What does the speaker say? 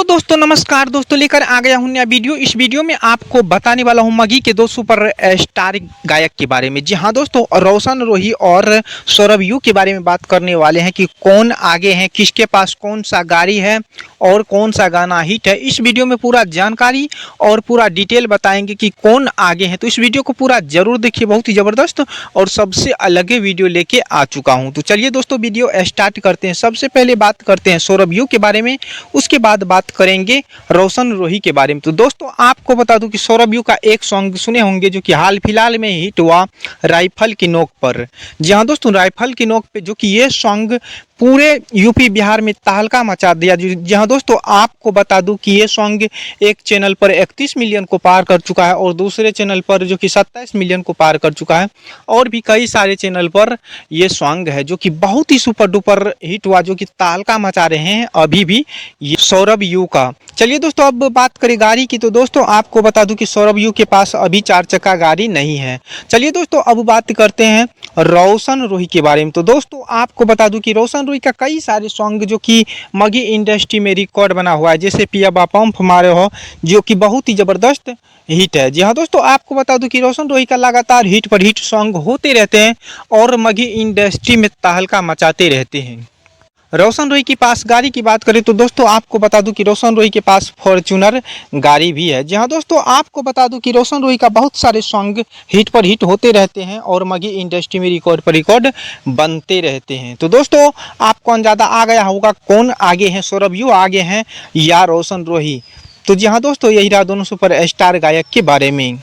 दोस्तों नमस्कार दोस्तों, लेकर आ गया हूं नया वीडियो। इस वीडियो में आपको बताने वाला हूं मगी के दो सुपर स्टार गायक के बारे में। जी हां दोस्तों, रोशन रोही और सौरभ यू के बारे में बात करने वाले हैं कि कौन आगे हैं, किसके पास कौन सा गाड़ी है और कौन सा गाना हिट है। इस वीडियो में पूरा जानकारी और पूरा डिटेल बताएंगे कि कौन आगे है। तो इस वीडियो को पूरा जरूर देखिए, बहुत ही ज़बरदस्त और सबसे अलग वीडियो लेके आ चुका हूँ। तो चलिए दोस्तों वीडियो स्टार्ट करते हैं। सबसे पहले बात करते हैं सौरभ यू के बारे में, उसके बाद बात करेंगे रोशन रोही के बारे में। तो दोस्तों आपको बता दूं कि सौरभ यू का एक सॉन्ग सुने होंगे जो कि हाल फिलहाल में हिट हुआ, राइफल की नोक पर। जी हाँ दोस्तों, राइफल की नोक पे, जो कि ये सॉन्ग पूरे यूपी बिहार में तहलका मचा दिया। जी हाँ दोस्तों, आपको बता दूं कि ये सॉन्ग एक चैनल पर 31 मिलियन को पार कर चुका है और दूसरे चैनल पर जो कि 27 मिलियन को पार कर चुका है, और भी कई सारे चैनल पर ये सॉन्ग है जो कि बहुत ही सुपर डुपर हिट हुआ, जो कि तहलका मचा रहे हैं अभी भी ये सौरभ यू का। चलिए दोस्तों अब बात करें गाड़ी की। तो दोस्तों आपको बता दूं कि सौरभ यू के पास अभी 4 चक्का गाड़ी नहीं है। चलिए दोस्तों अब बात करते हैं रोशन रोही के बारे में। तो दोस्तों आपको बता दूं कि रोशन रोही का कई सारे सॉन्ग जो कि मगी इंडस्ट्री में रिकॉर्ड बना हुआ है, जैसे पिया बा पंप मारे हो, जो कि बहुत ही ज़बरदस्त हिट है। जी हाँ दोस्तों, आपको बता दूं कि रोशन रोही का लगातार हिट पर हिट सॉन्ग होते रहते हैं और मगी इंडस्ट्री में तहलका मचाते रहते हैं। रोशन रोही के पास गाड़ी की बात करें तो दोस्तों आपको बता दूं कि रोशन रोही के पास फॉर्च्यूनर गाड़ी भी है। जी हाँ दोस्तों, आपको बता दूं कि रोशन रोही का बहुत सारे सॉन्ग हिट पर हिट होते रहते हैं और मगी इंडस्ट्री में रिकॉर्ड पर रिकॉर्ड बनते रहते हैं। तो दोस्तों आपको अंदाजा आ गया होगा कौन आगे हैं, सौरभ यू आगे हैं या रोशन रोही। तो जी हाँ दोस्तों, यही रहा दोनों सुपर स्टार गायक के बारे में।